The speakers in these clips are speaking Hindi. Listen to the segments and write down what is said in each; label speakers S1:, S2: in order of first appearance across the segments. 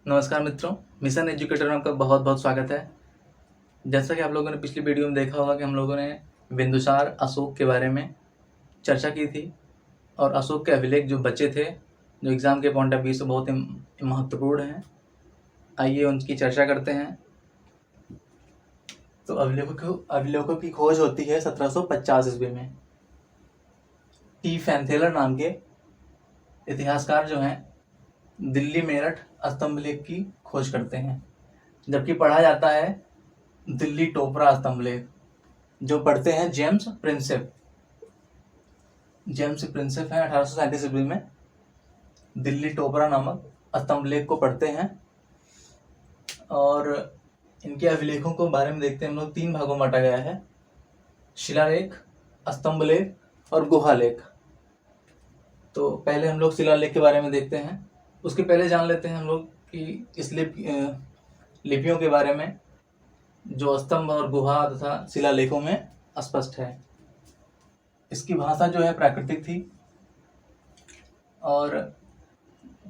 S1: नमस्कार मित्रों, मिशन एजुकेटर में आपका बहुत बहुत स्वागत है। जैसा कि आप लोगों ने पिछली वीडियो में देखा होगा कि हम लोगों ने बिंदुसार अशोक के बारे में चर्चा की थी और अशोक के अभिलेख जो बचे थे, जो एग्ज़ाम के पॉइंट ऑफ व्यू से बहुत ही महत्वपूर्ण हैं। आइए उनकी चर्चा करते हैं। तो अभिलेखों की खोज होती है 1750 ईस्वी में। टी फैंथेलर नाम के इतिहासकार जो हैं दिल्ली मेरठ स्तंभ लेख की खोज करते हैं, जबकि पढ़ा जाता है दिल्ली टोपरा स्तंभ लेख, जो पढ़ते हैं जेम्स प्रिंसेप हैं 1837 ईस्वी में दिल्ली टोपरा नामक स्तंभ लेख को पढ़ते हैं। और इनके अभिलेखों को बारे में देखते हैं हम लोग। 3 भागों में बांटा गया है: शिलालेख, स्तंभ लेख और गुहा लेख। तो पहले हम लोग शिलालेख के बारे में देखते हैं। उसके पहले जान लेते हैं हम लोग कि इस लिपियों के बारे में, जो स्तंभ और गुहा तथा शिलालेखों में स्पष्ट है। इसकी भाषा जो है प्राकृतिक थी। और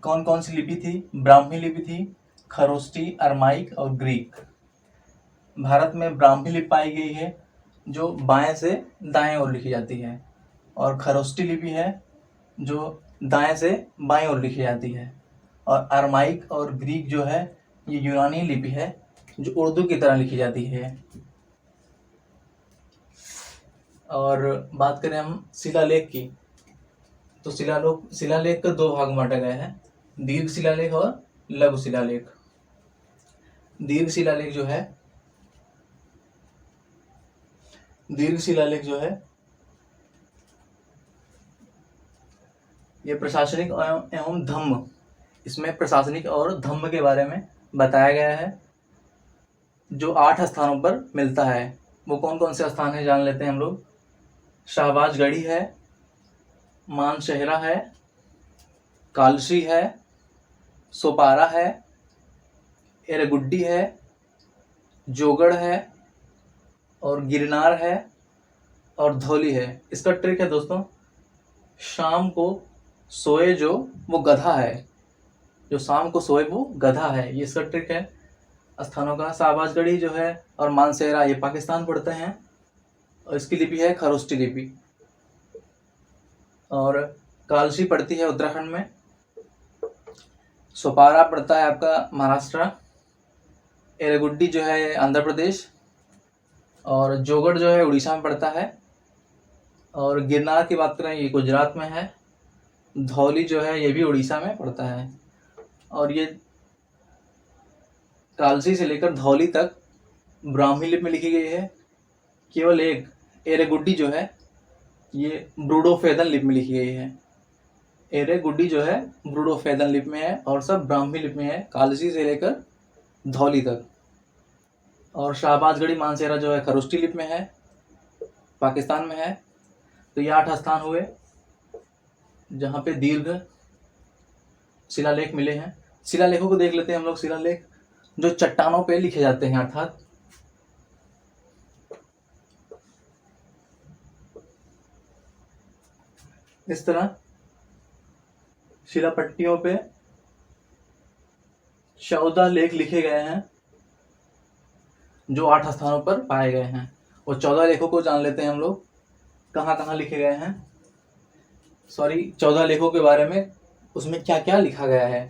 S1: कौन कौन सी लिपि थी? ब्राह्मी लिपि थी, खरोष्टी, अरमाइक और ग्रीक। भारत में ब्राह्मी लिपि पाई गई है, जो बाएं से दाएं ओर लिखी जाती है, और खरोष्टी लिपि है जो दाएं से बाएं ओर लिखी जाती है। और अरमाइक और ग्रीक जो है ये यूनानी लिपि है, जो उर्दू की तरह लिखी जाती है। और बात करें हम शिलालेख की, तो शिलालेख का 2 भाग में बांटा गया है: दीर्घ शिलालेख और लघु शिलालेख। दीर्घ शिलालेख जो है ये प्रशासनिक एवं धम्म, इसमें प्रशासनिक और धम्म के बारे में बताया गया है, जो 8 स्थानों पर मिलता है। वो कौन कौन से स्थान है जान लेते हैं हम लोग। शाहबाजगढ़ी है, मानशहरा है, कालसी है, सोपारा है, एरगुड्डी है, जोगड़ है और गिरनार है और धौली है। इसका ट्रिक है दोस्तों, शाम को सोए जो वो गधा है, जो शाम को सोए वो गधा है। ये इसका ट्रिक है स्थानों का। शाहबाजगढ़ी जो है और मानसेरा ये पाकिस्तान पड़ते हैं, और इसकी लिपि है खरोष्टी लिपि। और कालसी पड़ती है उत्तराखंड में, सोपारा पड़ता है आपका महाराष्ट्र, एरगुड्डी जो है आंध्र प्रदेश, और जोगड़ जो है उड़ीसा में पड़ता है, और गिरनार की बात करें ये गुजरात में है, धौली जो है ये भी उड़ीसा में पड़ता है। और ये कालसी से लेकर धौली तक ब्राह्मी लिपि में लिखी गई है। केवल एक एरेगुड्डी जो है ये ब्रूडो-फेदन लिपि में लिखी गई है। एरेगुड्डी जो है ब्रूडो-फेदन लिपि में है और सब ब्राह्मी लिपि में है, कालसी से लेकर धौली तक। और शाहबाजगढ़ी मानसेरा जो है खरोष्टी लिपि में है, पाकिस्तान में है। तो ये 8 स्थान हुए जहाँ पे दीर्घ शिलालेख मिले हैं। शिलालेखों को देख लेते हैं हम लोग। शिलालेख जो चट्टानों पे लिखे जाते हैं, अर्थात इस तरह शिलापट्टियों पे 14 लेख लिखे गए हैं, जो 8 स्थानों पर पाए गए हैं। वो 14 लेखों को जान लेते हैं हम लोग, कहाँ कहाँ लिखे गए हैं। 14 लेखों के बारे में, उसमें क्या क्या लिखा गया है।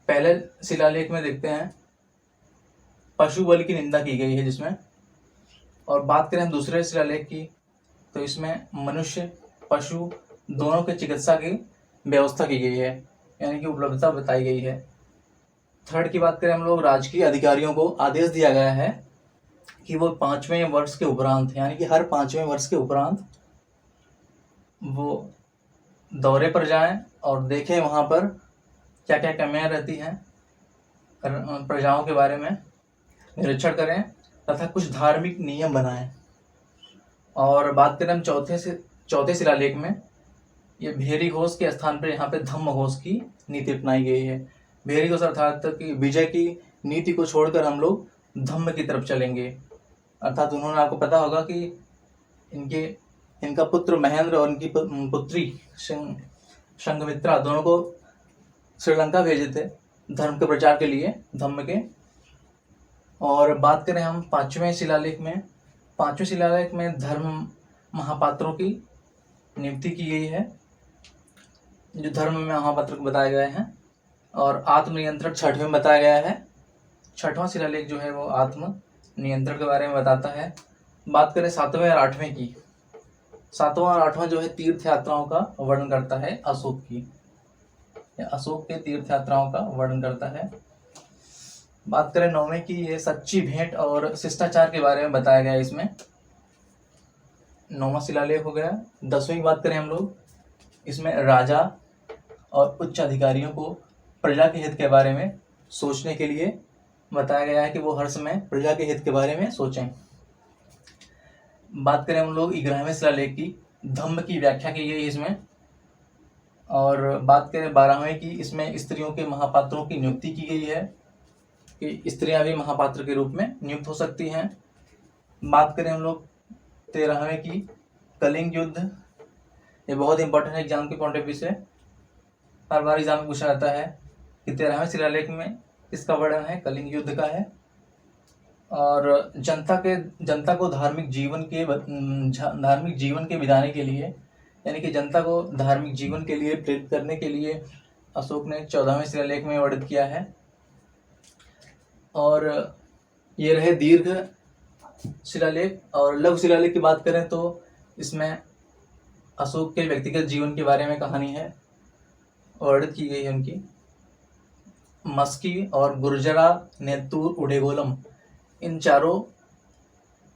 S1: पहले शिलालेख में देखते हैं पशु बलि की निंदा की गई है जिसमें। और बात करें दूसरे शिलालेख की, तो इसमें मनुष्य पशु दोनों के चिकित्सा की व्यवस्था की गई है, यानी कि उपलब्धता बताई गई है। थर्ड की बात करें हम लोग, राजकीय अधिकारियों को आदेश दिया गया है कि वो 5वें वर्ष के उपरांत, यानी कि हर 5वें वर्ष के उपरांत वो दौरे पर जाएं और देखें वहाँ पर क्या क्या कमियाँ रहती हैं, प्रजाओं के बारे में निरीक्षण करें तथा कुछ धार्मिक नियम बनाएं। और बात करें हम चौथे शिलालेख में, ये भेरी घोष के स्थान पर यहाँ पे धम्म घोष की नीति अपनाई गई है। भेरी घोष अर्थात कि विजय की नीति को छोड़कर हम लोग धम्म की तरफ चलेंगे। अर्थात उन्होंने, आपको पता होगा कि इनका पुत्र महेंद्र और इनकी पुत्री संघमित्रा दोनों को श्रीलंका भेजे थे, धर्म के प्रचार के लिए, धम्म के। और बात करें हम पांचवें शिलालेख में, पांचवें शिलालेख में धर्म महापात्रों की नियुक्ति की गई है, जो धर्म में महापात्र को बताए गए हैं। और आत्मनियंत्रण छठवें में बताया गया है। छठवां शिलालेख जो है वो आत्म नियंत्रण के बारे में बताता है। बात करें सातवें और आठवें की, सातवां और आठवां जो है तीर्थ यात्राओं का वर्णन करता है, अशोक की, या अशोक के तीर्थ यात्राओं का वर्णन करता है। बात करें नौवें की, ये सच्ची भेंट और शिष्टाचार के बारे में बताया गया है इसमें, नौवां शिलालेख हो गया। 10वीं की बात करें हम लोग, इसमें राजा और उच्च अधिकारियों को प्रजा के हित के बारे में सोचने के लिए बताया गया है कि वो हर समय प्रजा के हित के बारे में सोचें। बात करें हम लोग 11वें शिलालेख की, धम्म की व्याख्या की गई इसमें। और बात करें 12वें की, इसमें स्त्रियों के महापात्रों की नियुक्ति की गई है कि स्त्रियां भी महापात्र के रूप में नियुक्त हो सकती हैं। बात करें हम लोग 13वें की, कलिंग युद्ध, ये बहुत इंपॉर्टेंट है एग्जाम के पॉइंट ऑफ व्यू से, हर बार एग्जाम में पूछा जाता है कि 13वें शिलालेख में किसका वर्णन है, कलिंग युद्ध का है। और जनता को धार्मिक जीवन के बिताने के लिए, यानी कि जनता को धार्मिक जीवन के लिए प्रेरित करने के लिए अशोक ने 14वें शिलालेख में वर्णित किया है। और ये रहे दीर्घ शिलालेख। और लघु शिलालेख की बात करें तो इसमें अशोक के व्यक्तिगत जीवन के बारे में कहानी है, वर्णित की गई है उनकी। मस्की और गुर्जरा, नेतूर, उडेगोलम, इन चारों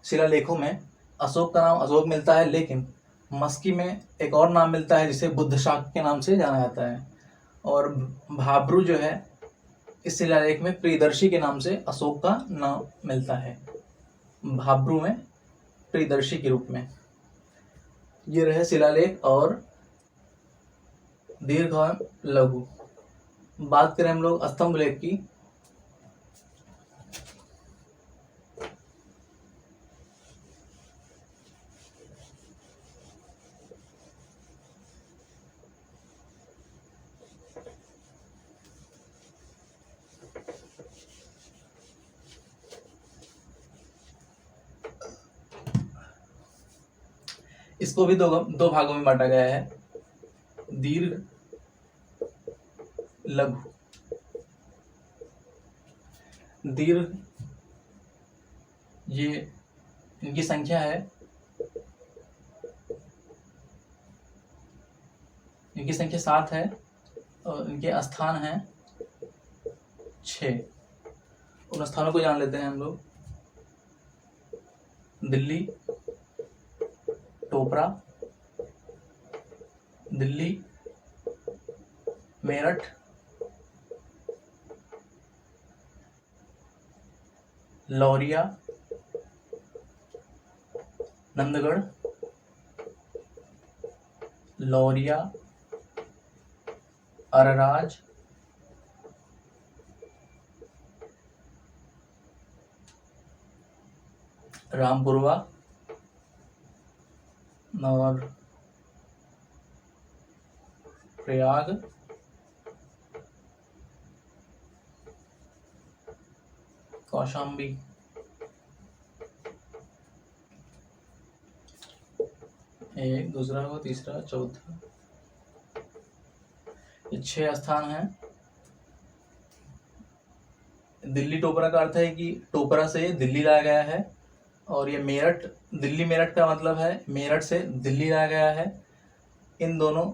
S1: शिलालेखों में अशोक का नाम अशोक मिलता है, लेकिन मस्की में एक और नाम मिलता है जिसे बुद्ध शाक के नाम से जाना जाता है। और भाब्रू जो है, इस शिलालेख में प्रियदर्शी के नाम से अशोक का नाम मिलता है, भाब्रू में प्रियदर्शी के रूप में। ये रहे शिलालेख और दीर्घ और लघु। बात करें हम लोग स्तंभ लेख की, इसको भी दो भागों में बांटा गया है, दीर्घ, लघु। दीर्घ, ये इनकी संख्या है, इनकी संख्या 7 है और इनके स्थान हैं 6। उन स्थानों को जान लेते हैं हम लोग। दिल्ली, टोपरा, दिल्ली, मेरठ, लौरिया, नंदगढ़, लौरिया, अरराज, रामपुरवा और प्रयाग, कौशाम्बी। एक, दूसरा हो, तीसरा, चौथा, ये 6 स्थान हैं। दिल्ली टोपरा का अर्थ है कि टोपरा से दिल्ली लाया गया है। और ये मेरठ, दिल्ली मेरठ का मतलब है मेरठ से दिल्ली लाया गया है। इन दोनों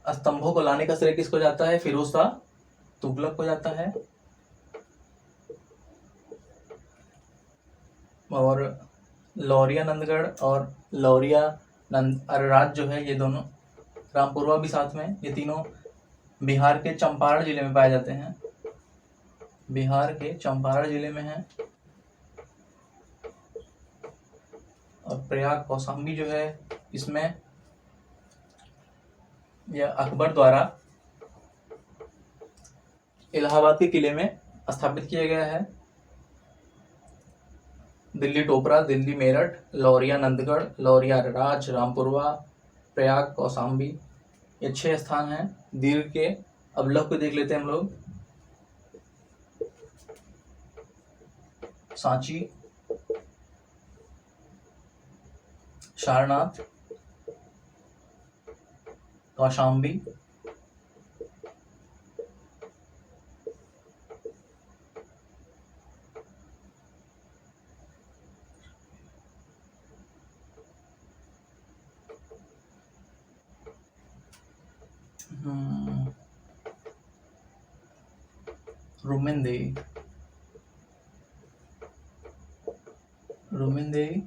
S1: स्तंभों को लाने का श्रेय किसको जाता है, फिरोज शाह तुगलक को जाता है। और लौरिया नंदगढ़ और लौरिया अरराज जो है, ये दोनों, रामपुरवा भी साथ में, ये तीनों बिहार के चंपारण जिले में पाए जाते हैं, बिहार के चंपारण जिले में है। और प्रयाग कौशाम्बी जो है, इसमें यह अकबर द्वारा इलाहाबाद के किले में स्थापित किया गया है। दिल्ली टोपरा, दिल्ली मेरठ, लौरिया नंदगढ़, लौरिया अरराज, रामपुरवा, प्रयाग कौशाम्बी, ये 6 स्थान हैं दीर्घ के। अब लघु को देख लेते हैं हम लोग। सांची, सारनाथ, कौशाम्बी, रुमिनदेई,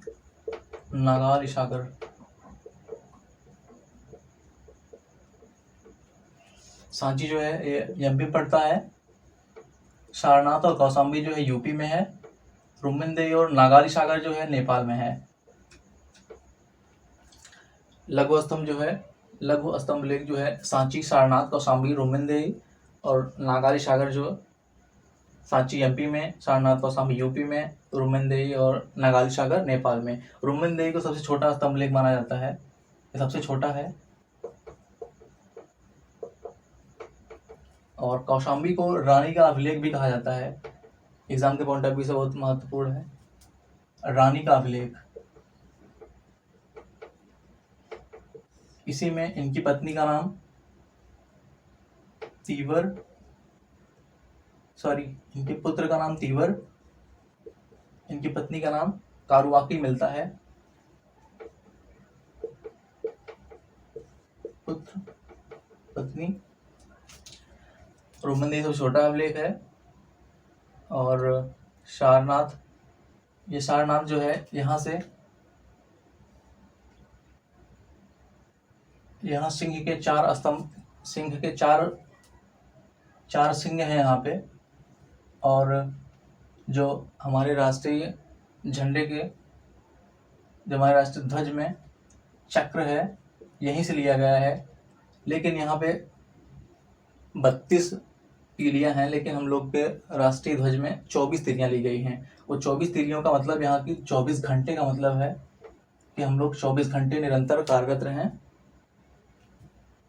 S1: नागाल सागर, सांची जो है ये एमपी पड़ता है, सारनाथ और कौशाम्बी जो है यूपी में है, रुमिनदेई और नागाली सागर जो है नेपाल में है। लघु स्तंभ लेख जो है सांची, सारनाथ, कौशाम्बी, रुमिनदेई और नागाली सागर जो सांची एमपी में, सारनाथ, कौशाम्बी यूपी में, रुमिनदेई और नागाली सागर नेपाल में। रुमिनदेई को सबसे छोटा स्तंभ लेख माना जाता है, ये सबसे छोटा है। और कौशाम्बी को रानी का अभिलेख भी कहा जाता है, एग्जाम के पॉइंट ऑफ व्यू से बहुत महत्वपूर्ण है। रानी का अभिलेख, इसी में इनकी पत्नी का नाम इनके पुत्र का नाम तीवर, इनकी पत्नी का नाम कारुआकी मिलता है। पुत्र, पत्नी। रुमिनदेई सबसे छोटा अभिलेख है। और सारनाथ, ये सारनाथ जो है यहाँ से, यहाँ सिंह के चार सिंह हैं यहाँ पे। और जो हमारे राष्ट्रीय झंडे के, जो हमारे राष्ट्रीय ध्वज में चक्र है यहीं से लिया गया है। लेकिन यहाँ पे 32 तीलियां हैं, लेकिन हम लोग के राष्ट्रीय ध्वज में 24 तीलियां ली गई हैं। वो 24 तीलियों का मतलब यहाँ की 24 घंटे का मतलब है कि हम लोग 24 घंटे निरंतर कार्यरत रहें।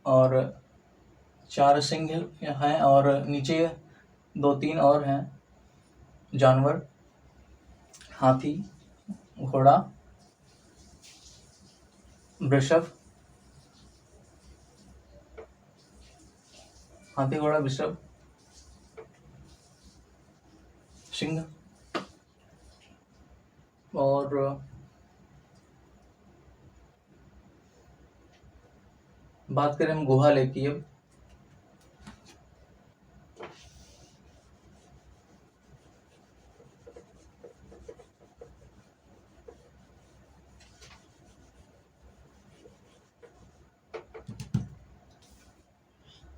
S1: और 4 सिंह हैं और नीचे 2-3 और हैं जानवर, हाथी, घोड़ा, वृषभ, हाथी, घोड़ा, वृषभ, सिंह। और बात करें हम गुहा लेक की। अब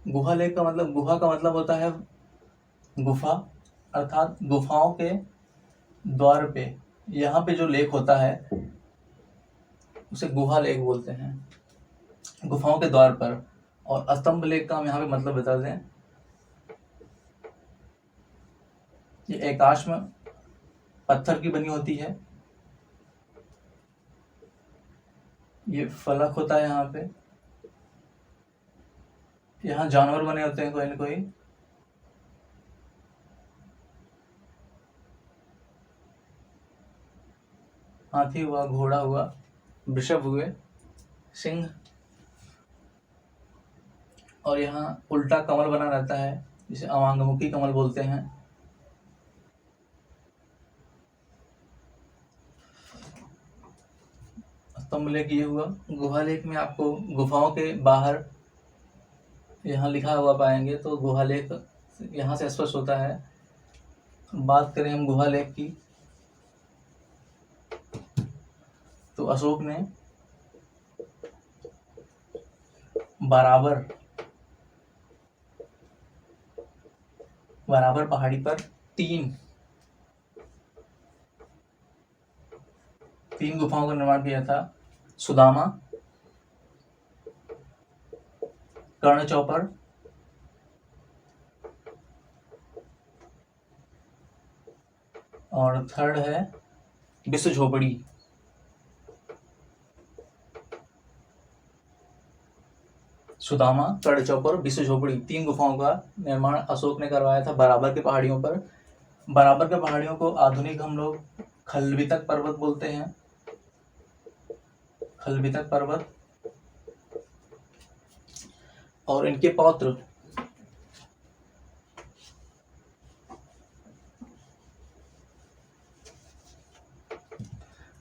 S1: गुहा लेक का मतलब, गुहा का मतलब होता है गुफा, अर्थात गुफाओं के द्वार पे यहाँ पे जो लेक होता है उसे गुहा लेक बोलते हैं, गुफाओं के द्वार पर। और स्तंभ लेक का हम यहाँ पे मतलब बता दें, ये आकाश में पत्थर की बनी होती है, ये फलक होता है यहाँ पे, यहाँ जानवर बने होते हैं कोई न कोई, हाथी हुआ, घोड़ा हुआ, वृषभ हुए, सिंह। और यहाँ उल्टा कमल बना रहता है जिसे अवांगमुखी कमल बोलते हैं। स्तंभ लेक ये हुआ। गुहा लेक में आपको गुफाओं के बाहर यहाँ लिखा हुआ पाएंगे, तो गुहा लेक यहाँ से स्पष्ट होता है। बात करें हम गुहा लेक की, तो अशोक ने बराबर पहाड़ी पर तीन गुफाओं का निर्माण किया था। सुदामा, कर्ण चौपर, और थर्ड है विश्व झोपड़ी। सुदामा, कर्ण चौपर, विश्व झोपड़ी, 3 गुफाओं का निर्माण अशोक ने करवाया था बराबर की पहाड़ियों पर। बराबर के पहाड़ियों को आधुनिक हम लोग खलवितक पर्वत बोलते हैं, खलवितक पर्वत। और इनके पौत्र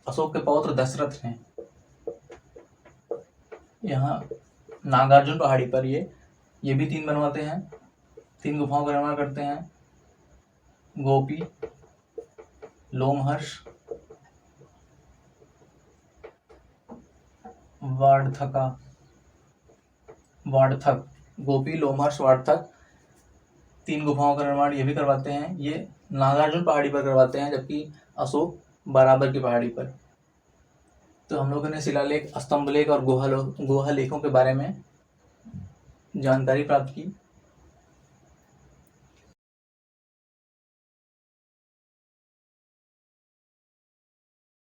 S1: अशोक के पौत्र दशरथ हैं। यहाँ नागार्जुन पहाड़ी पर ये भी 3 बनवाते हैं, 3 गुफाओं का निर्माण करते हैं। गोपी, लोमहर्ष, वार्थक, गोपी, लोमहर्ष, वार्थक 3 गुफाओं का निर्माण ये भी करवाते हैं। ये नागार्जुन पहाड़ी पर करवाते हैं, जबकि अशोक बराबर की पहाड़ी पर। तो हम लोगों ने शिलालेख, स्तंभ लेख और गुहा लेखों के बारे में जानकारी प्राप्त की।